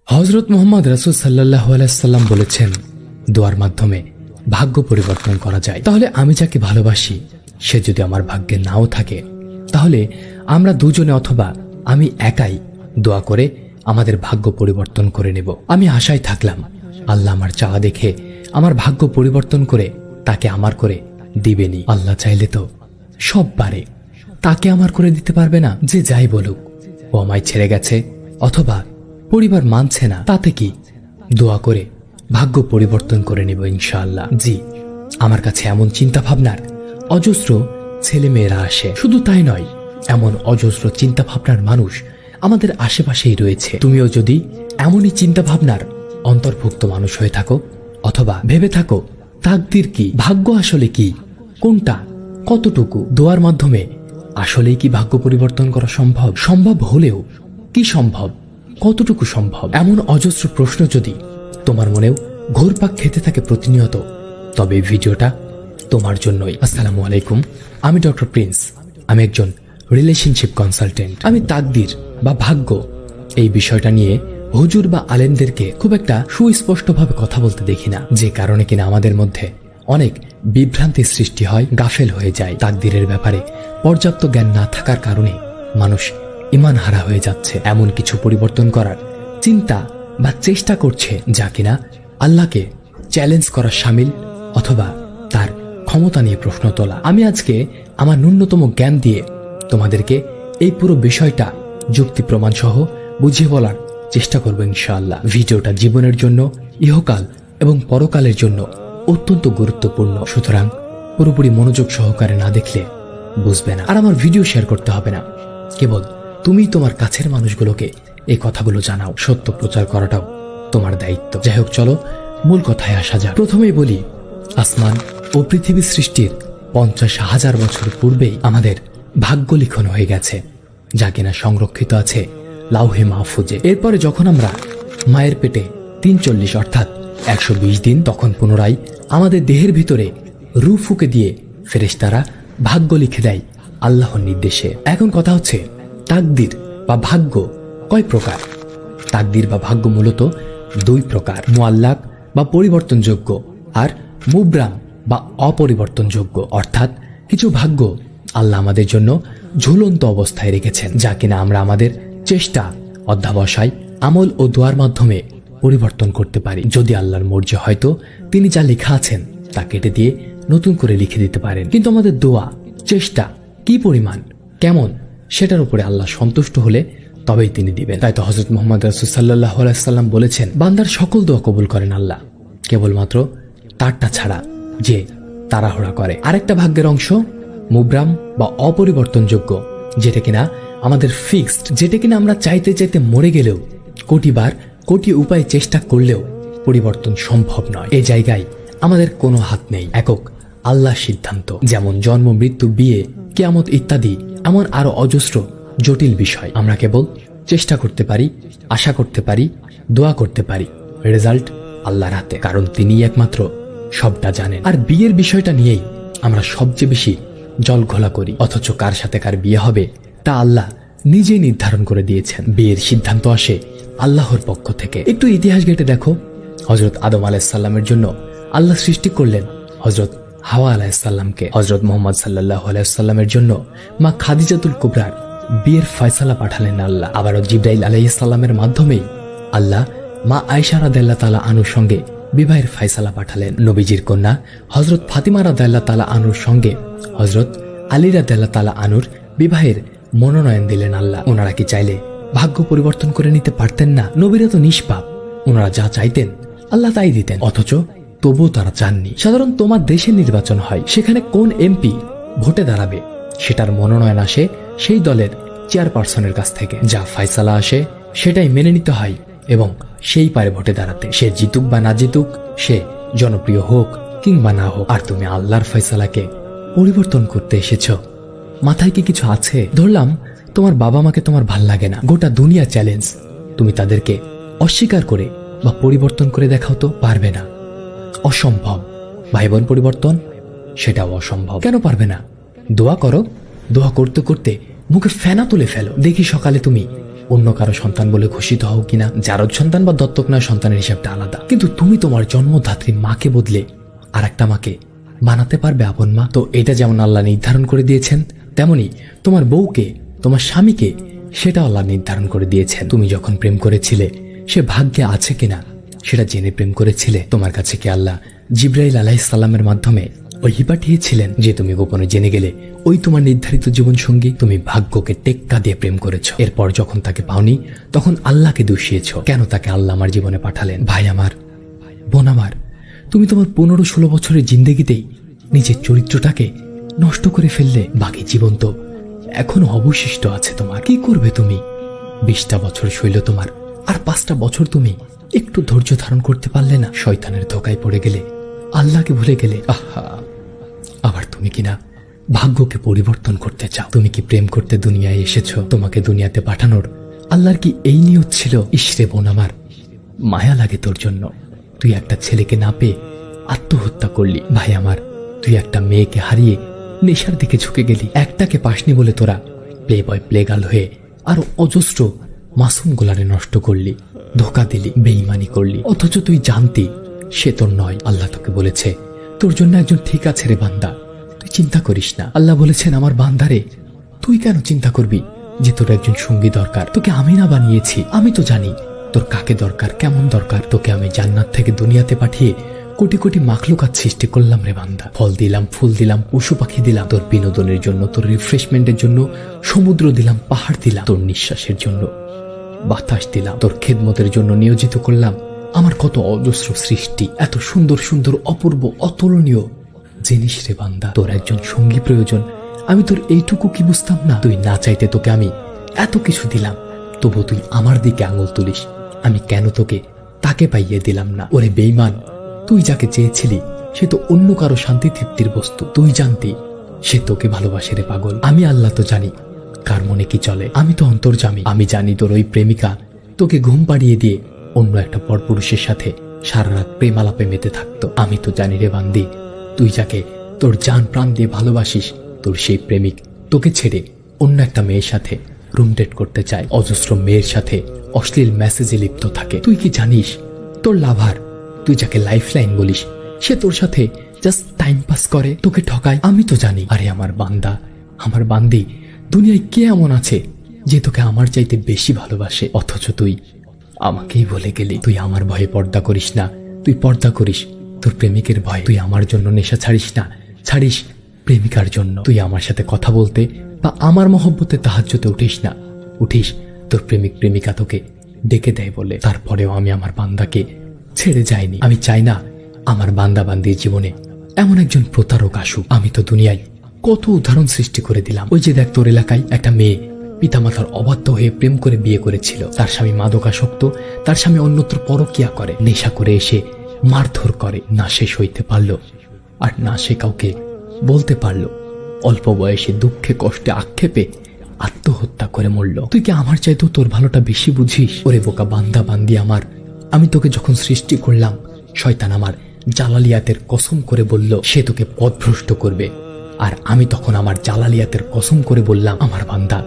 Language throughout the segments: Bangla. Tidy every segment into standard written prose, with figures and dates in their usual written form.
হযরত মুহাম্মদ রাসূল সাল্লাল্লাহু আলাইহি সাল্লাম বলেছেন, দোয়ার মাধ্যমে ভাগ্য পরিবর্তন করা যায়। তাহলে আমি যাকে ভালোবাসি সে যদি আমার ভাগ্যে নাও থাকে, তাহলে আমরা দুজনে অথবা আমি একাই দোয়া করে আমাদের ভাগ্য পরিবর্তন করে নেব। আমি আশায় থাকলাম আল্লাহ আমার চাওয়া দেখে আমার ভাগ্য পরিবর্তন করে তাকে আমার করে দিবেনি। আল্লাহ চাইলে তো সব পারে, তাকে আমার করে দিতে পারবে না? যে যাই বলুক, ও আমায় ছেড়ে গেছে অথবা পরিবার মানছে না, তাতে কি? দোয়া করে ভাগ্য পরিবর্তন করে নেব ইনশাআল্লাহ। জি, আমার কাছে এমন চিন্তা ভাবনার অজস্র ছেলে মেয়েরা আসে। শুধু তাই নয়, এমন অজস্র চিন্তা ভাবনার মানুষ আমাদের আশেপাশেই রয়েছে। তুমিও যদি এমনই চিন্তা ভাবনার অন্তর্ভুক্ত মানুষ হয়ে থাকো অথবা ভেবে থাকো তাকদীর কি, ভাগ্য আসলে কি, কোনটা, কতটুকু, দোয়ার মাধ্যমে আসলেই কি ভাগ্য পরিবর্তন করা সম্ভব? সম্ভব হলেও কি সম্ভব, কতটুকু সম্ভব? এমন অজস্র প্রশ্ন যদি তোমার মনেও ঘুরপাক খেতে থাকে প্রতিনিয়ত, তবে এই ভিডিওটা তোমার জন্যই। আসসালামু আলাইকুম, আমি ডক্টর প্রিন্স। আমি একজন রিলেশনশিপ কনসালটেন্ট। আমি তাকদীর বা ভাগ্য এই বিষয়টা নিয়ে হুজুর বা আলেমদেরকে খুব একটা সুস্পষ্টভাবে কথা বলতে দেখি না, যে কারণে কিনা আমাদের মধ্যে অনেক বিভ্রান্তির সৃষ্টি হয়, গাফেল হয়ে যায়। তাকদীরের ব্যাপারে পর্যাপ্ত জ্ঞান না থাকার কারণে মানুষ ঈমান হারা হয়ে যাচ্ছে, এমন কিছু পরিবর্তন করার চিন্তা বা চেষ্টা করছে যা কিনা আল্লাহকে চ্যালেঞ্জ করা শামিল অথবা তার ক্ষমতা নিয়ে প্রশ্ন তোলা। আমি আজকে আমার ন্যূনতম জ্ঞান দিয়ে তোমাদেরকে এই পুরো বিষয়টা যুক্তি প্রমাণ সহ বুঝিয়ে বলার চেষ্টা করব ইনশাআল্লাহ। ভিডিওটা জীবনের জন্য, ইহকাল এবং পরকালের জন্য অত্যন্ত গুরুত্বপূর্ণ, সুতরাং পুরোপুরি মনোযোগ সহকারে না দেখলে বুঝবে না। আর আমার ভিডিও শেয়ার করতে হবে না, কেবল তুমি তোমার কাছের মানুষগুলোকে এই কথাগুলো জানাও। সত্য প্রচার করাটাও তোমার দায়িত্ব। যাই হোক, চলো মূল কথায় আসা যাক। প্রথমেই বলি, আসমান ও পৃথিবী সৃষ্টির 50,000 বছর পূর্বেই আমাদের ভাগ্য লিখন হয়ে গেছে, যা কিনা সংরক্ষিত আছে লাউহে মাহফুজে। এরপরে যখন আমরা মায়ের পেটে 43 অর্থাৎ 120 দিন, তখন পুনরায় আমাদের দেহের ভিতরে রূহ ফুঁকে দিয়ে ফেরেশতারা ভাগ্য লিখে দেয় আল্লাহর নির্দেশে। এখন কথা হচ্ছে, তাকদীর বা ভাগ্য কয় প্রকার? তাকদীর বা ভাগ্য মূলত দুই প্রকার, মুআল্লাক বা পরিবর্তনযোগ্য আর মুবরাম বা অপরিবর্তনযোগ্য। অর্থাৎ কিছু ভাগ্য আল্লাহ আমাদের জন্য ঝুলন্ত অবস্থায় রেখেছেন, যা কিনা আমরা আমাদের চেষ্টা, অধ্যাবসায়, আমল ও দোয়ার মাধ্যমে পরিবর্তন করতে পারি। যদি আল্লাহর মর্জি হয়তো তিনি যা লেখা আছেন তা কেটে দিয়ে নতুন করে লিখে দিতে পারেন। কিন্তু আমাদের দোয়া, চেষ্টা কি পরিমাণ, কেমন, সেটার উপরে আল্লাহ সন্তুষ্ট হলে তবেই তিনি দিবেন। তাই তো হযরত মুহাম্মদ রাসূল সাল্লাল্লাহু আলাইহি সাল্লাম বলেছেন, বান্দার সকল দোয়া কবুল করেন আল্লাহ, কেবলমাত্র তারটা ছাড়া যে তাড়াহুড়া করে। আরেকটা ভাগ্যের অংশ মুবরাম বা অপরিবর্তনযোগ্য, যেটা কিনা আমাদের ফিক্সড, যেটা কিনা আমরা চাইতে চাইতে মরে গেলেও, কোটিবার কোটি উপায়ে চেষ্টা করলেও পরিবর্তন সম্ভব নয়। এই জায়গায় আমাদের কোনো হাত নেই, একক আল্লাহর সিদ্ধান্ত। যেমন জন্ম, মৃত্যু, বিয়ে, কিয়ামত ইত্যাদি এমন আরো অজস্র জটিল বিষয়। আমরা কেবল চেষ্টা করতে পারি, আশা করতে পারি, দোয়া করতে পারি, রেজাল্ট আল্লাহর হাতে, কারণ তিনিই একমাত্র সবটা জানেন। আর বিয়ের বিষয়টা নিয়েই আমরা সবচেয়ে বেশি জল ঘোলা করি, অথচ কার সাথে কার বিয়ে হবে তা আল্লাহ নিজেই নির্ধারণ করে দিয়েছেন। বিয়ের সিদ্ধান্ত আসে আল্লাহর পক্ষ থেকে। একটু ইতিহাস ঘেটে দেখো, হযরত আদম আলাইহিস সালামের জন্য আল্লাহ সৃষ্টি করলেন হযরত হাওয়া আলাইহিস সালামকে। হযরত মুহাম্মদ সাল্লাল্লাহু আলাইহি সাল্লামের জন্য মা খাদিজাতুল কুবরার বিয়ের ফয়সালা পাঠালেন আল্লাহ। আবারও জিবরাইল আলাইহিস সালামের মাধ্যমেই আল্লাহ মা আয়েশা রাদিয়াল্লাহু তাআলা আনহুর সঙ্গে বিবাহের ফয়সালা পাঠালেন। নবীজির কন্যা হযরত ফাতিমা রাদিয়াল্লাহু তাআলা আনহুর সঙ্গে হযরত আলী রাদিয়াল্লাহু তাআলা আনহুর বিবাহের মনোনয়ন দিলেন আল্লাহ। ওনারা কি চাইলে ভাগ্য পরিবর্তন করে নিতে পারতেন না? নবীরা তো নিষ্পাপ, ওনারা যা চাইতেন আল্লাহ তাই দিতেন, অথচ তবুও তারা চাননি। সাধারণ তোমার দেশে নির্বাচন হয়, সেখানে কোন এমপি ভোটে দাঁড়াবে সেটার মনোনয়ন আসে সেই দলের চেয়ারপারসনের কাছ থেকে। যা ফয়সালা আসে সেটাই মেনে নিতে হয় এবং সেই পারে ভোটে দাঁড়াতে। সে জিতুক বা না জিতুক, সে জনপ্রিয় হোক কিংবা না হোক। আর তুমি আল্লাহর ফয়সালাকে পরিবর্তন করতে এসেছ, মাথায় কি কিছু আছে? ধরলাম তোমার বাবা মাকে তোমার ভাল লাগে না, গোটা দুনিয়া চ্যালেঞ্জ, তুমি তাদেরকে অস্বীকার করে বা পরিবর্তন করে দেখাও তো? পারবে না, অসম্ভব। ভাই বোন পরিবর্তন, সেটাও অসম্ভব। কেন পারবে না? দোয়া করো, দোয়া করতে করতে মুখে ফেনা তুলে ফেলো, দেখি সকালে তুমি অন্য কারো সন্তান বলে ঘোষিত হও কিনা, যারও সন্তান বা দত্তক নেওয়া সন্তানের হিসাবটা আলাদা, কিন্তু তুমি তোমার জন্মদাত্রী মাকে বদলে আর একটা মাকে বানাতে পারবে আপন মা? তো এটা যেমন আল্লাহ নির্ধারণ করে দিয়েছেন, তেমনি তোমার বউকে, তোমার স্বামীকে, সেটা আল্লাহ নির্ধারণ করে দিয়েছেন। তুমি যখন প্রেম করেছিলে সে ভাগ্যে আছে কিনা সেটা জেনে প্রেম করেছিলে। তোমার কাছে কি আল্লাহ জিব্রাইল আলাইহিস সালামের মাধ্যমে ওহী পাঠিয়েছিলেন যে তুমি গোপনে জেনে গেলে ওই তোমার নির্ধারিত জীবন সঙ্গী? তুমি ভাগ্যকে টেক্কা দিয়ে প্রেম করেছ, এরপর যখন তাকে পাওনি তখন আল্লাহকে দোষিয়েছ। কেন তাকে আল্লাহ আমার জীবনে পাঠালেন? ভাই আমার, বোন আমার, তুমি তোমার 15-16 বছরের জিন্দেগিতেই নিজের চরিত্রটাকে নষ্ট করে ফেললে। বাকি জীবন তো এখনো অবশিষ্ট আছে তোমার। কি করবে তুমি? 20টা বছর শৈল তোমার, আর 5টা বছর তুমি একটু ধৈর্য ধারণ করতে পারলে না? শয়তানের ধোকায় পড়ে গেলে, আল্লাহকে ভুলে গেলে। আহা, আবার তুমি কিনা ভাগ্যকে পরিবর্তন করতে চাও? তুমি কি প্রেম করতে দুনিয়ায় এসেছো? তোমাকে দুনিয়াতে পাঠানোর আল্লাহর কি এই নিয়ত ছিল? ইসরে বোন আমার, মায়া লাগে তোর জন্য। তুই একটা ছেলেকে না পেয়ে আত্মহত্যা করলি। ভাই আমার, তুই একটা মেয়েকে হারিয়ে নেশার দিকে ঝুঁকে গেলি। একটাকে পাসনি বলে তোরা প্লে বয় প্লে গার্ল হয়ে আরো অজস্র মাসুম গোলারে নষ্ট করলি, ধোকা দিলি, বেঈমানি করলি, অথচ তুই জানতি সে তোর নয়। আল্লাহ তোকে বলেছে তোর জন্য একজন ঠিক আছে রে বান্দা, তুই চিন্তা করিস না। আল্লাহ বলেছেন আমার বান্দারে, তুই কেন চিন্তা করবি যে তোর একজন সঙ্গী দরকার? তোকে আমি না বানিয়েছি? আমি তো জানি তোর কাকে দরকার, কেমন দরকার। তোকে আমি জান্নাত থেকে দুনিয়াতে পাঠিয়ে কোটি কোটি মাখলুকাত সৃষ্টি করলাম রে বান্দা। ফল দিলাম, ফুল দিলাম, পশু পাখি দিলাম, তোর বিনোদনের জন্য, তোর রিফ্রেশমেন্টের জন্য সমুদ্র দিলাম, পাহাড় দিলাম, তোর নিঃশ্বাসের জন্য বাতাস দিলাম, তোর খেদমতের জন্য নিয়োজিত করলাম আমার কত অজস্র সৃষ্টি। এত সুন্দর সুন্দর, অপূর্ব, অতুলনীয় জিনিস রে বান্দা। তোর একজন সঙ্গী প্রয়োজন, আমি তোর এইটুকু কি বুঝতাম না? তুই না চাইতে তোকে আমি এত কিছু দিলাম, তবু তুই আমার দিকে আঙুল তুলিস। আমি কেন তোকে তাকে পাইয়ে দিলাম না? ওরে বেঈমান, তুই যাকে চেয়েছিলি সে তো অন্য কারো শান্তি তৃপ্তির বস্তু। তুই জানতি সে তোকে ভালোবাসে রে পাগল। আমি আল্লাহ তো জানি কার মনে কি চলে, আমি তো অন্তর্যামী। আমি জানি তোর ওই প্রেমিকা তোকে ঘুম পাড়িয়ে দিয়ে অন্য একটা পরপুরুষের সাথে সারা রাত প্রেম আলাপে মেতে থাকতো। আমি তো জানি রে বান্দি, তুই যাকে তোর জান প্রাণ দিয়ে ভালোবাসিস, তোর সেই প্রেমিক তোকে ছেড়ে অন্য একটা মেয়ের সাথে রুম ডেট করতে চায়, অজস্র মেয়ের সাথে অশ্লীল মেসেজে লিপ্ত থাকে। তুই কি জানিস তোর লাভার, তুই যাকে লাইফ লাইন বলিস, সে তোর সাথে জাস্ট টাইম পাস করে, তোকে ঠকায়? আমি তো জানি। আরে আমার বান্দা, আমার বান্দি, দুনিয়ায় কে এমন আছে যে তোকে আমার চাইতে বেশি ভালোবাসে? অথচ তুই আমাকেই বলে গেলি। তুই আমার ভয়ে পর্দা করিস না, তুই পর্দা করিস তোর প্রেমিকের ভয়। তুই আমার জন্য নেশা ছাড়িস না, ছাড়িস প্রেমিকার জন্য। তুই আমার সাথে কথা বলতে বা আমার মহব্বতে তাহাজ্জুদে উঠিস না, উঠিস তোর প্রেমিক প্রেমিকা তোকে ডেকে দেয় বলে। তারপরেও আমি আমার বান্দাকে ছেড়ে যাইনি। আমি চাই না আমার বান্দা বান্দির জীবনে এমন একজন প্রতারক আসুক। আমি তো দুনিয়ায় কত উদাহরণ সৃষ্টি করে দিলাম। ওই যে দেখ, তোর এলাকায় একটা মেয়ে পিতামাতার অবাধ্য হয়ে প্রেম করে বিয়ে করেছিল। তার স্বামী মাদকাসক্ত, তার স্বামী অন্যত্র পরকিয়া করে, নেশা করে এসে মারধর করে। না সে সইতে পারল, আর না সে কাউকে বলতে পারল। অল্প বয়সে দুঃখে কষ্টে আক্ষেপে আত্মহত্যা করে মরল। তুই কি আমার চাইতেও তোর ভালোটা বেশি বুঝিস? ওরে বোকা বান্দা বান্দি আমার, আমি তোকে যখন সৃষ্টি করলাম, শয়তান আমার জালালিয়াতের কসম করে বলল সে তোকে পথভ্রষ্ট করবে। আর আমি তখন আমার জালালিয়াতের কসম করে বললাম, আমার বান্দা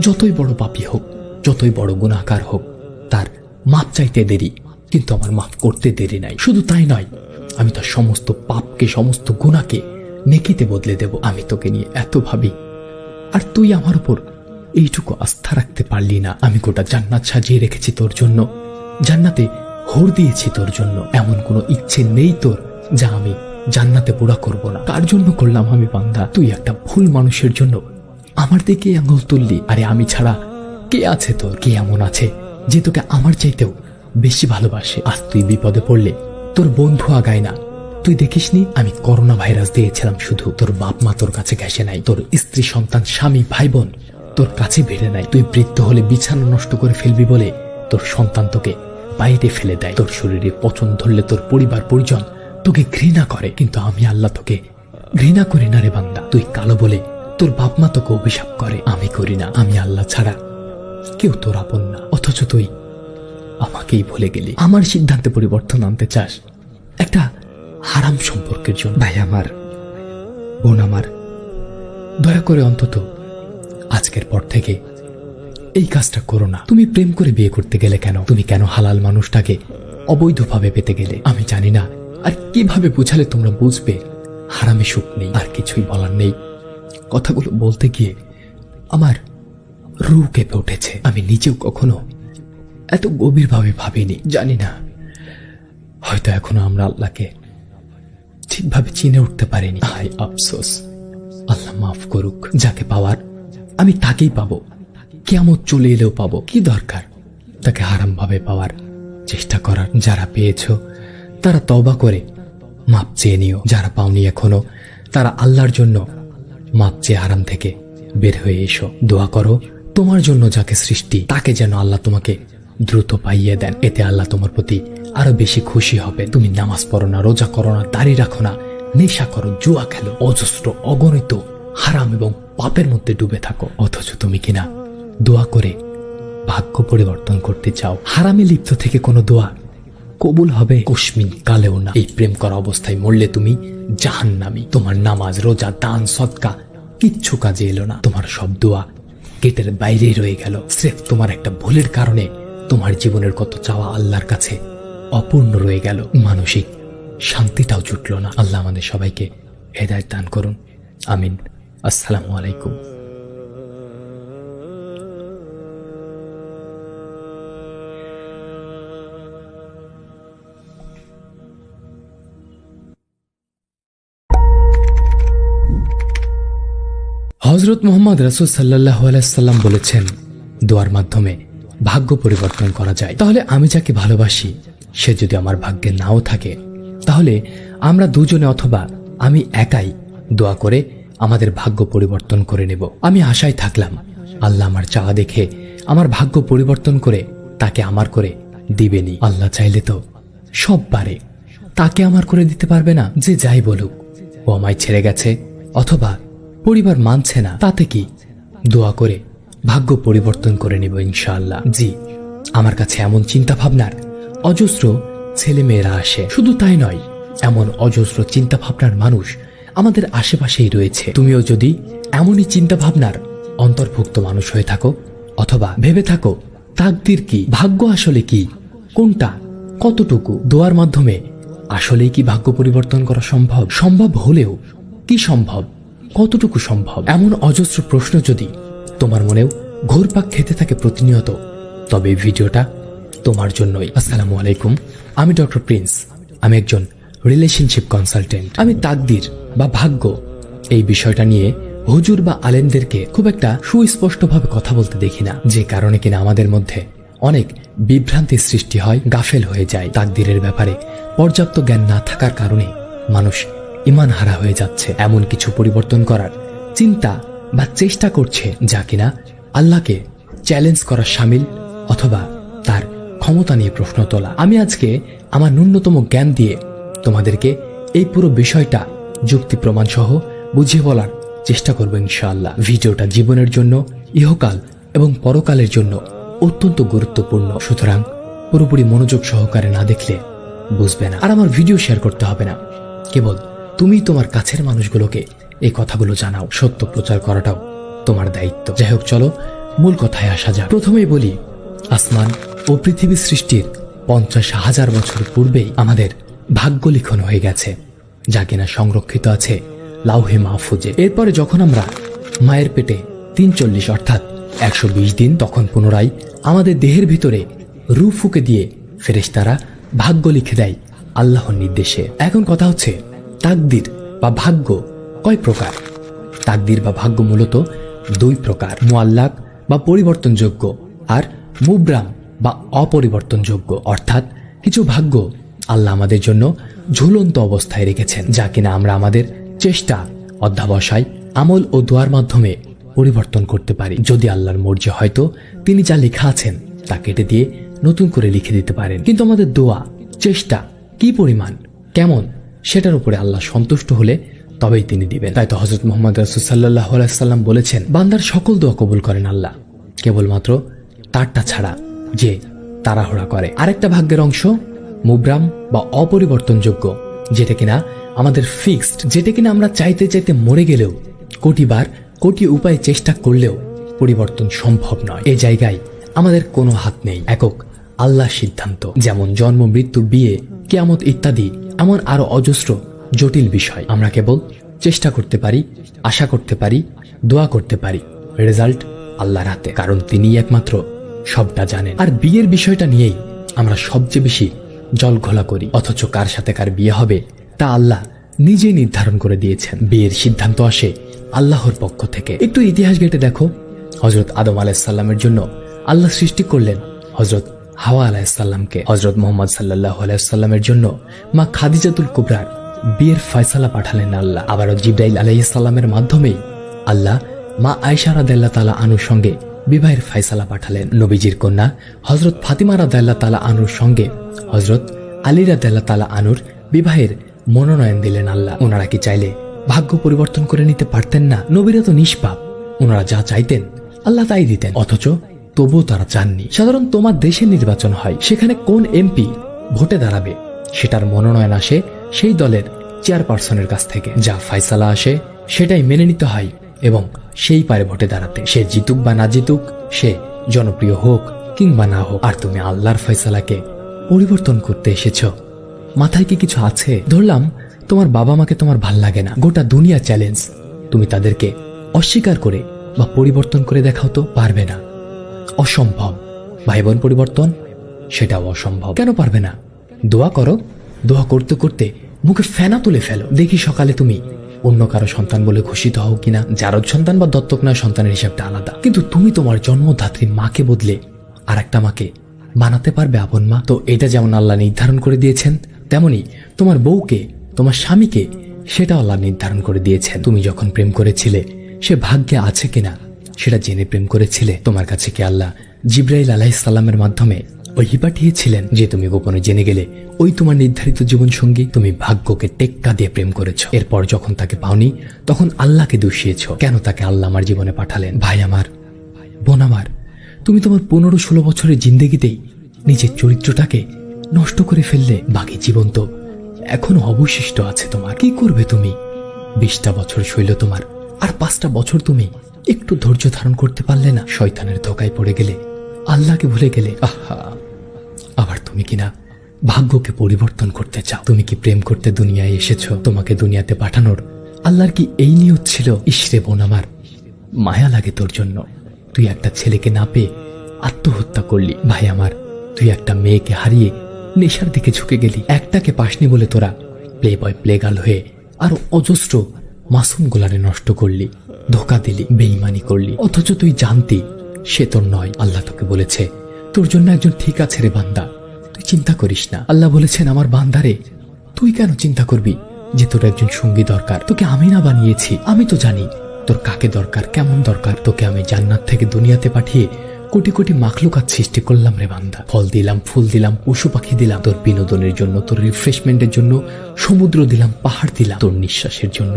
যতই বড় পাপী হোক, যতই বড় গুনাহগার হোক, তার মাপ চাইতে দেরি, কিন্তু আমার মাফ করতে দেরি নাই। শুধু তাই নয়, আমি তার সমস্ত পাপকে, সমস্ত গুনাহকে নেকিতে বদলে দেব। আমি তোকে নিয়ে এত ভাবি, আর তুই আমার উপর এইটুকু আস্থা রাখতে পারলি না। আমি গোটা জান্নাত সাজিয়ে রেখেছি তোর জন্য, জান্নাতে হোর দিয়েছি তোর জন্য। এমন কোনো ইচ্ছে নেই তোর যা আমি জান্নাতে পুরা করব না। কার জন্য করলাম আমি বান্দা? তুই একটা ভুল মানুষের জন্য আমার দিকে আঙুল তুললি। আরে আমি ছাড়া কে আছে তোর? কে এমন আছে যে তোকে আমার চাইতেও বেশি ভালোবাসে? আজ তুই বিপদে পড়লে তোর বন্ধু আগায় না। তুই দেখিসনি আমি করোনা ভাইরাস দিয়েছিলাম শুধু, তোর বাপ মা তোর কাছে ঘেসে নাই, তোর স্ত্রী সন্তান স্বামী ভাই বোন তোর কাছে বেড়ে নাই। তুই বৃদ্ধ হলে বিছানা নষ্ট করে ফেলবি বলে তোর সন্তান তোকে বাইরে ফেলে দেয়। তোর শরীরে পচন ধরলে তোর পরিবার পরিজন তোকে ঘৃণা করে, কিন্তু আমি আল্লাহ তোকে ঘৃণা করি না রে বান্দা। তুই কালো বলে তোর বাপ মা তোকে অভিশাপ করে, আমি করি না। আমি আল্লাহ ছাড়া কেউ তোর আপন না, অথচ তুই আমাকেই ভুলে গেলি। আমার সিদ্ধান্তে পরিবর্তন আনতে চাস একটা হারাম সম্পর্কের জন্য। ভাই আমার, বোন আমার, দয়া করে অন্তত আজকের পর থেকে এই কাজটা করো না। তুমি প্রেম করে বিয়ে করতে গেলে কেন? তুমি কেন হালাল মানুষটাকে অবৈধভাবে পেতে গেলে? আমি জানি না আর কিভাবে বুঝালে তোমরা বুঝবে। হারামে সুখ নেই, আর কিছুই বলার নেই। কথাগুলো বলতে গিয়ে আমার রু কেঁপে উঠেছে। আমি নিজেও কখনো এত গভীরভাবে ভাবিনি। জানি না, হয়তো এখনো আমরা আল্লাহকে ঠিকভাবে চিনে উঠতে পারিনি। হায় আফসোস, আল্লাহ মাফ করুক। যাকে পাওয়ার আমি তাকেই পাবো, কিয়ামত চলে এলেও পাবো। কি দরকার তাকে হারাম ভাবে পাওয়ার চেষ্টা করার? যারা পেয়েছো তারা তওবা করে মাপ চেয়ে নিও। যারা পাওনি এখনো, তারা আল্লাহর জন্য মাপ চেয়ে হারাম থেকে বের হয়ে এসো। দোয়া করো তোমার জন্য যাকে সৃষ্টি, তাকে যেন আল্লাহ তোমাকে দ্রুত পাইয়ে দেন। এতে আল্লাহ তোমার প্রতি আরো বেশি খুশি হবে। তুমি নামাজ পড়ো না, রোজা করো না, দাড়ি রাখো না, নেশা করো, জুয়া খেলো, অজস্র অগণিত হারাম এবং পাপের মধ্যে ডুবে থাকো, অথচ তুমি কিনা দোয়া করে ভাগ্য পরিবর্তন করতে চাও। হারামে লিপ্ত থেকে কোনো দোয়া কবুল হবে কুসমিন কালেও না। এই প্রেম করা অবস্থায় মরলে তুমি জাহান্নামী। তোমার নামাজ, রোজা, দান, সদকা কিচ্ছু কাজে এলো না। তোমার সব দোয়া গেটের বাইরেই রয়ে গেল। স্রেফ তোমার একটা ভুলের কারণে তোমার জীবনের কত চাওয়া আল্লাহর কাছে অপূর্ণ রয়ে গেল। মানসিক শান্তিটাও জুটল না। আল্লাহ আমাদের সবাইকে হেদায়েত দান করুন, আমিন। আসসালামু আলাইকুম। হযরত মুহাম্মদ রাসূল সাল্লাল্লাহু আলাইহি সাল্লাম বলেছেন, দোয়ার মাধ্যমে ভাগ্য পরিবর্তন করা যায়। তাহলে আমি যাকে ভালোবাসি সে যদি আমার ভাগ্যে নাও থাকে, তাহলে আমরা দুজনে অথবা আমি একাই দোয়া করে আমাদের ভাগ্য পরিবর্তন করে নেব। আমি আশায় থাকলাম আল্লাহ আমার চাওয়া দেখে আমার ভাগ্য পরিবর্তন করে তাকে আমার করে দিবেনি। আল্লাহ চাইলে তো সব পারে, তাকে আমার করে দিতে পারবে না? যে যাই বলুক, ও আমায় ছেড়ে গেছে অথবা পরিবার মানছে না, তাতে কি? দোয়া করে ভাগ্য পরিবর্তন করে নেব ইনশাআল্লাহ। জি, আমার কাছে এমন চিন্তা ভাবনার অজস্র ছেলে মেয়েরা আসে। শুধু তাই নয়, এমন অজস্র চিন্তা ভাবনার মানুষ আমাদের আশেপাশেই রয়েছে। তুমিও যদি এমনই চিন্তা ভাবনার অন্তর্ভুক্ত মানুষ হয়ে থাকো অথবা ভেবে থাকো তাকদীর কি, ভাগ্য আসলে কি, কোনটা কতটুকু, দোয়ার মাধ্যমে আসলেই কি ভাগ্য পরিবর্তন করা সম্ভব? সম্ভব হলেও কি সম্ভব, কতটুকু সম্ভব? এমন অজস্র প্রশ্ন যদি তোমার মনেও ঘুরপাক খেতে থাকে প্রতিনিয়ত, তবে এই ভিডিওটা তোমার জন্যই। আসসালামু আলাইকুম, আমি ডক্টর প্রিন্স। আমি একজন রিলেশনশিপ কনসালটেন্ট। আমি তাকদীর বা ভাগ্য এই বিষয়টা নিয়ে হুজুর বা আলেমদেরকে খুব একটা সুস্পষ্টভাবে কথা বলতে দেখি না, যে কারণে কিনা আমাদের মধ্যে অনেক বিভ্রান্তির সৃষ্টি হয়, গাফেল হয়ে যায়। তাকদীরের ব্যাপারে পর্যাপ্ত জ্ঞান না থাকার কারণে মানুষ ঈমান হারা হয়ে যাচ্ছে, এমন কিছু পরিবর্তন করার চিন্তা বা চেষ্টা করছে যা কিনা আল্লাহকে চ্যালেঞ্জ করা শামিল অথবা তার ক্ষমতা নিয়ে প্রশ্ন তোলা। আমি আজকে আমার ন্যূনতম জ্ঞান দিয়ে তোমাদেরকে এই পুরো বিষয়টা যুক্তি প্রমাণ সহ বুঝিয়ে বলার চেষ্টা করব ইনশাআল্লাহ। ভিডিওটা জীবনের জন্য, ইহকাল এবং পরকালের জন্য অত্যন্ত গুরুত্বপূর্ণ, সুতরাং পুরোপুরি মনোযোগ সহকারে না দেখলে বুঝবে না। আর আমার ভিডিও শেয়ার করতে হবে না, কেবল তুমি তোমার কাছের মানুষগুলোকে এই কথাগুলো জানাও। সত্য প্রচার করাটাও তোমার দায়িত্ব। যাই হোক, চলো মূল কথায় আসা যাক। প্রথমেই বলি, আসমান ও পৃথিবী সৃষ্টির 50,000 বছর পূর্বেই আমাদের ভাগ্য লিখন হয়ে গেছে, যা কিনা সংরক্ষিত আছে লাউহে মাহফুজে। এরপরে যখন আমরা মায়ের পেটে 43 অর্থাৎ 120 দিন, তখন পুনরায় আমাদের দেহের ভিতরে রূহ ফুঁকে দিয়ে ফেরেশতারা ভাগ্য লিখে দেয় আল্লাহর নির্দেশে। এখন কথা হচ্ছে, তাকদীর বা ভাগ্য কয় প্রকার? তাকদীর বা ভাগ্য মূলত দুই প্রকার, মুআল্লাক বা পরিবর্তনযোগ্য আর মুবরাম বা অপরিবর্তনযোগ্য। অর্থাৎ কিছু ভাগ্য আল্লাহ আমাদের জন্য ঝুলন্ত অবস্থায় রেখেছেন, যা কিনা আমরা আমাদের চেষ্টা, অধ্যাবসায়, আমল ও দোয়ার মাধ্যমে পরিবর্তন করতে পারি। যদি আল্লাহর মর্জি হয়তো তিনি যা লেখা আছেন তা কেটে দিয়ে নতুন করে লিখে দিতে পারেন। কিন্তু আমাদের দোয়া, চেষ্টা কি পরিমাণ, কেমন, সেটার উপরে আল্লাহ সন্তুষ্ট হলে তবেই তিনি দিবেন। তাই তো হযরত মুহাম্মদ রাসূল সাল্লাল্লাহু আলাইহি সাল্লাম বলেছেন, বান্দার সকল দোয়া কবুল করেন আল্লাহ, কেবলমাত্র তারটা ছাড়া যে তাড়াহুড়া করে। আরেকটা ভাগ্যের অংশ মুবরাম বা অপরিবর্তনযোগ্য, যেটা কিনা আমাদের ফিক্সড, যেটা কিনা আমরা চাইতে চাইতে মরে গেলেও, কোটিবার কোটি উপায়ে চেষ্টা করলেও পরিবর্তন সম্ভব নয়। এ জায়গায় আমাদের কোনো হাত নেই, একক আল্লাহর সিদ্ধান্ত। যেমন জন্ম, মৃত্যু, বিয়ে, কিয়ামত ইত্যাদি এমন আরো অজস্র জটিল বিষয়। আমরা কেবল চেষ্টা করতে পারি, আশা করতে পারি, দোয়া করতে পারি। রেজাল্ট আল্লাহর হাতে, কারণ তিনিই একমাত্র সবটা জানেন। আর বিয়ের বিষয়টা নিয়েই আমরা সবচেয়ে বেশি জল ঘোলা করি, অথচ কার সাথে কার বিয়ে হবে তা আল্লাহ নিজেই নির্ধারণ করে দিয়েছেন। বিয়ের সিদ্ধান্ত আসে আল্লাহর পক্ষ থেকে। একটু ইতিহাস ঘেঁটে দেখো, হযরত আদম আলাইহিস সালামের জন্য আল্লাহ সৃষ্টি করলেন হযরত হাওয়া আলাইহিস সালামকে। হযরত মুহাম্মদ সাল্লাল্লাহু আলাইহি ওয়াসাল্লামের জন্য মা খাদিজাতুল কুবরার বিয়ের ফয়সালা পাঠালেন আল্লাহ। আবারও জিবরাইল আলাইহিস সালামের মাধ্যমেই আল্লাহ মা আয়েশা রাদিয়াল্লাহু তাআলা আনহুর সঙ্গে বিবাহের ফয়সালা পাঠালেন। নবীজির কন্যা হযরত ফাতিমা রাদিয়াল্লাহু তাআলা আনহুর সঙ্গে হযরত আলী রাদিয়াল্লাহু তাআলা আনহুর বিবাহের মনোনয়ন দিলেন আল্লাহ। ওনারা কি চাইলে ভাগ্য পরিবর্তন করে নিতে পারতেন না? নবীরা তো নিষ্পাপ, ওনারা যা চাইতেন আল্লাহ তাই দিতেন, অথচ তবুও তারা চাননি। সাধারণ তোমার দেশে নির্বাচন হয়, সেখানে কোন এমপি ভোটে দাঁড়াবে সেটার মনোনয়ন আসে সেই দলের চেয়ারপারসনের কাছ থেকে। যা ফয়সালা আসে সেটাই মেনে নিতে হয় এবং সেই পারে ভোটে দাঁড়াতে। সে জিতুক বা না জিতুক, সে জনপ্রিয় হোক কিংবা না হোক। আর তুমি আল্লাহর ফয়সালাকে পরিবর্তন করতে এসেছ, মাথায় কি কিছু আছে? ধরলাম তোমার বাবা মাকে তোমার ভাল লাগে না, গোটা দুনিয়া চ্যালেঞ্জ, তুমি তাদেরকে অস্বীকার করে বা পরিবর্তন করে দেখাও তো? পারবে না, অসম্ভব। ভাই বোন পরিবর্তন, সেটাও অসম্ভব। কেন পারবে না? দোয়া করো, দোয়া করতে করতে মুখে ফেনা তুলে ফেলো, দেখি সকালে তুমি অন্য কারো সন্তান বলে ঘোষিত হও কিনা। যারও সন্তান বা দত্তক নয়, সন্তানের হিসাবটা আলাদা, কিন্তু তুমি তোমার জন্মধাত্রী মাকে বদলে আর একটা মাকে বানাতে পারবে আপন মা? তো এটা যেমন আল্লাহ নির্ধারণ করে দিয়েছেন, তেমনি তোমার বউকে, তোমার স্বামীকে, সেটা আল্লাহ নির্ধারণ করে দিয়েছেন। তুমি যখন প্রেম করেছিলে সে ভাগ্যে আছে কিনা সেটা জেনে প্রেম করেছিলে। তোমার কাছে কি আল্লাহ জিবরাইল আলাইহিস সালামের মাধ্যমে ওহী পাঠিয়েছিলেন যে তুমি গোপনে জেনে গেলে ওই তোমার নির্ধারিত জীবন সঙ্গী? তুমি ভাগ্যকে টেক্কা দিয়ে প্রেম করেছ, এরপর যখন তাকে পাওনি তখন আল্লাহকে দোষিয়েছ। কেন তাকে আল্লাহ আমার জীবনে পাঠালেন? ভাই আমার, বোন আমার, তুমি তোমার 15-16 বছরের জিন্দেগিতেই নিজের চরিত্রটাকে নষ্ট করে ফেললে। বাকি জীবন তো এখনো অবশিষ্ট আছে তোমার। কি করবে তুমি? 20টা বছর শৈল তোমার, আর 5টা বছর তুমি একটু ধৈর্য ধারণ করতে পারলে না? শয়তানের ধোকায় পড়ে গেলে, আল্লাহকে ভুলে গেলে। আহা, আবার তুমি কিনা ভাগ্যকে পরিবর্তন করতে চাও? তুমি কি প্রেম করতে দুনিয়ায় এসেছো? তোমাকে দুনিয়াতে পাঠানোর আল্লাহর কি এই নিয়ত ছিল? ইসরে বোন আমার, মায়া লাগে তোর জন্য। তুই একটা ছেলেকে না পেয়ে আত্মহত্যা করলি। ভাই আমার, তুই একটা মেয়েকে হারিয়ে নেশার দিকে ঝুঁকে গেলি। একটাকে পাসনি বলে তোরা প্লে বয় প্লে গার্ল হয়ে আরো অজস্র মাসুম গোলারে নষ্ট করলি, ধোকা দিলি, বেঈমানি করলি, অথচ তুই জানতি সে তোর নয়। আল্লাহ তোকে বলেছে তোর জন্য একজন ঠিক আছে রে বান্দা, তুই চিন্তা করিস না। আল্লাহ বলেছেন আমার বান্দারে, তুই কেন চিন্তা করবি যে তোর একজন সঙ্গী দরকার? তোকে আমি না বানিয়েছি? আমি তো জানি তোর কাকে দরকার, কেমন দরকার। তোকে আমি জান্নাত থেকে দুনিয়াতে পাঠিয়ে কোটি কোটি মাখলুকাত সৃষ্টি করলাম রে বান্দা। ফল দিলাম, ফুল দিলাম, পশু পাখি দিলাম তোর বিনোদনের জন্য, তোর রিফ্রেশমেন্টের জন্য। সমুদ্র দিলাম, পাহাড় দিলাম তোর নিঃশ্বাসের জন্য,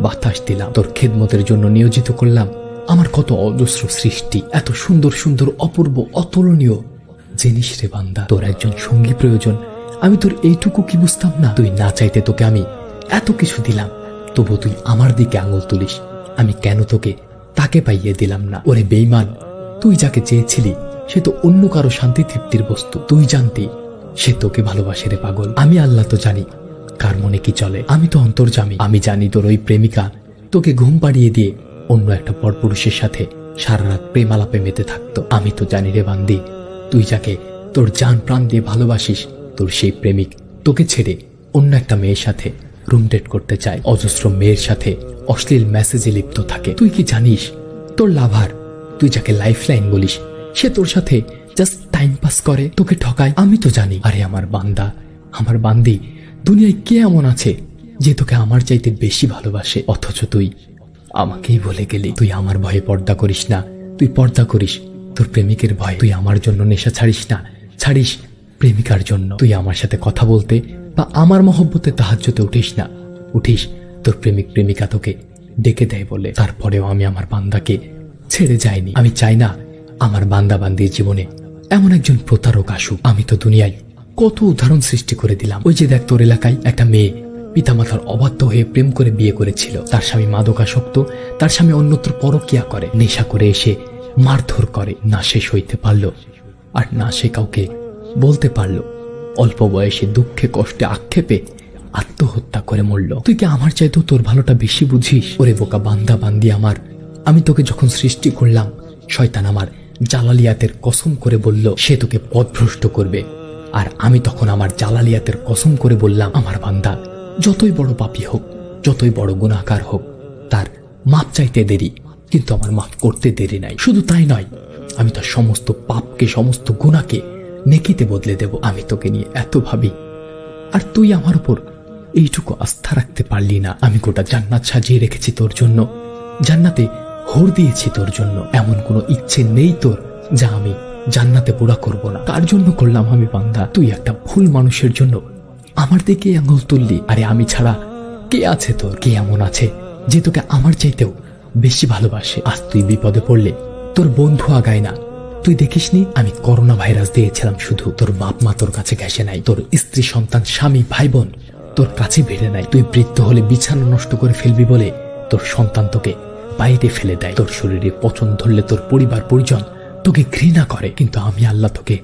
বাতাস দিলাম তোর খেদমতের জন্য নিয়োজিত করলাম। আমার কত অজস্র সৃষ্টি, এত সুন্দর সুন্দর, অপূর্ব, অতুলনীয় জিনিস রে বান্দা। তোর একজন সঙ্গী প্রয়োজন, আমি তোর এইটুকু কি বুঝতাম না? তুই না চাইতে তোকে আমি এত কিছু দিলাম, তবু তুই আমার দিকে আঙুল তুলিস। আমি কেন তোকে তাকে পাইয়ে দিলাম না? ওরে বেঈমান, তুই যাকে চেয়েছিলি সে তো অন্য কারো শান্তি তৃপ্তির বস্তু। তুই জানতি সে তোকে ভালোবাসে রে পাগল। আমি আল্লাহ তো জানি কার মনে কি চলে, আমি তো অন্তর্যামী। আমি জানি তোর ওই প্রেমিকা তোকে ঘুম পাড়িয়ে দিয়ে অন্য একটা পরপুরুষের সাথে সারা রাত প্রেম আলাপে মেতে থাকতো। আমি তো জানি রে বান্দি, তুই যাকে তোর জান প্রাণ দিয়ে ভালোবাসিস, তোর সেই প্রেমিক তোকে ছেড়ে অন্য একটা মেয়ের সাথে রুম ডেট করতে চায়, অজস্র মেয়ের সাথে অশ্লীল মেসেজে লিপ্ত থাকে। তুই কি জানিস তোর লাভার, তুই যাকে লাইফ লাইন বলিস, সে তোর সাথে জাস্ট টাইম পাস করে, তোকে ঠকায়? আমি তো জানি। আরে আমার বান্দা, আমার বান্দি, দুনিয়ায় কে এমন আছে যে তোকে আমার চাইতে বেশি ভালোবাসে? অথচ তুই আমাকেই ভুলে গেলি। তুই আমার ভয়ে পর্দা করিস না, তুই পর্দা করিস তোর প্রেমিকের ভয়। তুই আমার জন্য নেশা ছাড়িস না, ছাড়িস প্রেমিকার জন্য। তুই আমার সাথে কথা বলতে বা আমার মহব্বতে তাহাজ্জুদে উঠিস না, উঠিস তোর প্রেমিক প্রেমিকা তোকে ডেকে দেয় বলে। তারপরেও আমি আমার বান্দাকে ছেড়ে যাইনি। আমি চাই না আমার বান্দা বান্দির জীবনে এমন একজন প্রতারক আসুক। আমি তো দুনিয়ায় কত উদাহরণ সৃষ্টি করে দিলাম। ওই যে দেখ, তোর এলাকায় একটা মেয়ে পিতামাতার অবাধ্য হয়ে প্রেম করে বিয়ে করেছিল। তার স্বামী মাদকাসক্ত, তার স্বামী অন্যত্র পরকিয়া করে, নেশা করে এসে মারধর করে। না সে সইতে পারল, আর না সে কাউকে বলতে পারল। অল্প বয়সে দুঃখে কষ্টে আক্ষেপে আত্মহত্যা করে মরল। তুই কি আমার চাইতেও তোর ভালোটা বেশি বুঝিস? ওরে বোকা বান্দা বান্দি আমার, আমি তোকে যখন সৃষ্টি করলাম, শয়তান আমার জালালিয়াতের কসম করে বলল সে তোকে পথভ্রষ্ট করবে। আর আমি তখন আমার জালালিয়াতের কসম করে বললাম, আমার বান্দা যতই বড় পাপী হোক, যতই বড় গুনাহগার হোক, তার মাপ চাইতে দেরি, কিন্তু আমার মাফ করতে দেরি নাই। শুধু তাই নয়, আমি তার সমস্ত পাপকে, সমস্ত গুনাহকে নেকিতে বদলে দেব। আমি তোকে নিয়ে এত ভাবি, আর তুই আমার উপর এইটুকু আস্থা রাখতে পারলি না। আমি গোটা জান্নাত সাজিয়ে রেখেছি তোর জন্য, জান্নাতে হোর দিয়েছি তোর জন্য। এমন কোনো ইচ্ছে নেই তোর যা আমি জান্নাতে পুরা করব না। তার জন্য করলাম আমি বান্দা। তুই একটা ভুল মানুষের জন্য আমার দিকে আঙুল তুললি। আরে আমি ছাড়া কে আছে তোর? কে এমন আছে যে তোকে আমার চাইতেও বেশি ভালোবাসে? আজ তুই বিপদে পড়লে তোর বন্ধু আগায় না। তুই দেখিসনি আমি করোনা ভাইরাস দিয়েছিলাম, শুধু তোর বাপ মা তোর কাছে ঘেসে নাই, তোর স্ত্রী সন্তান স্বামী ভাই বোন তোর কাছে ভিড়ে নাই। তুই বৃদ্ধ হলে বিছানা নষ্ট করে ফেলবি বলে তোর সন্তান তোকে বাইরে ফেলে দেয়। তোর শরীরে পচন ধরলে তোর পরিবার পরিজন তোকে ঘৃণা করে, কিন্তু আমি আল্লাহ তোকে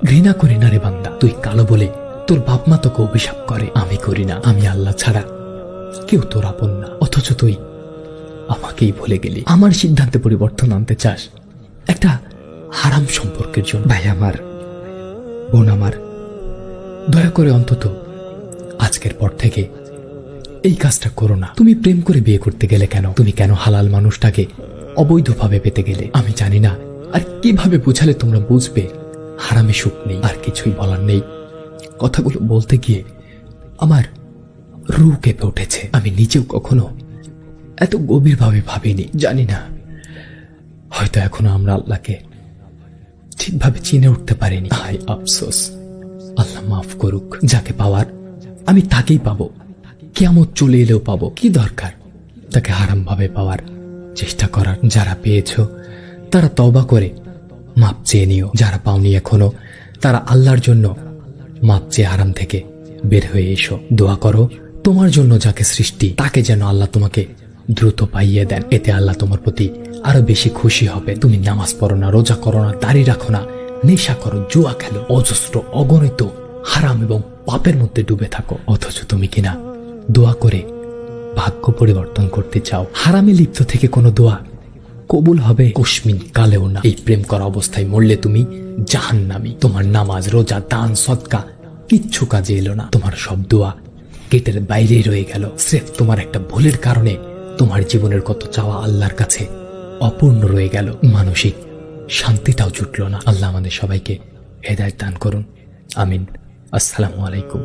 ঘৃণা করি না রে বান্দা। তুই কালো বলে তোর বাপ মা তোকে অভিশাপ করে, আমি করি না। আমি আল্লাহ ছাড়া কেউ তোর আপন না, অথচ তুই আমাকেই ভুলে গেলি। আমার সিদ্ধান্তে পরিবর্তন আনতে চাস একটা হারাম সম্পর্কের জন্য। ভাই আমার, বোন আমার, দয়া করে অন্তত আজকের পর থেকে এই কাজটা করো না। তুমি প্রেম করে বিয়ে করতে গেলে কেন? তুমি কেন হালাল মানুষটাকে অবৈধভাবে পেতে গেলে? আমি জানি না, আর কিভাবে বোঝালে তোমরা বুঝবে হারামে সুখ নেই। আর কিছুই বলার নেই। কথাগুলো বলতে গিয়ে আমার রু কেঁপে উঠেছে। আমি নিজেও কখনো এত গভীরভাবে ভাবিনি। জানি না, হয়তো এখনো আমরা আল্লাহকে ঠিকভাবে চিনে উঠতে পারিনি। হায় আফসোস, আল্লাহ মাফ করুক। যাকে পাওয়ার আমি তাকেই পাবো, কিয়ামত চলে এলেও পাবো। কি দরকার তাকে হারাম ভাবে পাওয়ার চেষ্টা করার? যারা পেয়েছো তারা তওবা করে মাপ চেয়ে নিও। যারা পাওনি এখনো, তারা আল্লাহর জন্য মাপ চেয়ে হারাম থেকে বের হয়ে এসো। দোয়া করো তোমার জন্য যাকে সৃষ্টি, তাকে যেন আল্লাহ তোমাকে দ্রুত পাইয়ে দেন। এতে আল্লাহ তোমার প্রতি আরো বেশি খুশি হবে। তুমি নামাজ পড়ো না, রোজা করো না, দাড়ি রাখো না, নেশা করো, জুয়া খেলো, অজস্র অগণিত হারাম এবং পাপের মধ্যে ডুবে থাকো, অথচ তুমি কিনা দোয়া করে ভাগ্য পরিবর্তন করতে চাও। হারামে লিপ্ত থেকে কোনো দোয়া কবুল হবে কুসমিন কালেও না। এই প্রেম করা অবস্থায় মরলে তুমি জাহান্নামী। তোমার নামাজ, রোজা, দান, সদকা কিচ্ছু কাজে এলো না। তোমার সব দোয়া গেটের বাইরেই রয়ে গেল। স্রেফ তোমার একটা ভুলের কারণে তোমার জীবনের কত চাওয়া আল্লাহর কাছে অপূর্ণ রয়ে গেল। মানসিক শান্তিটাও জুটল না। আল্লাহ আমাদের সবাইকে হেদায়েত দান করুন, আমিন। আসসালামু আলাইকুম।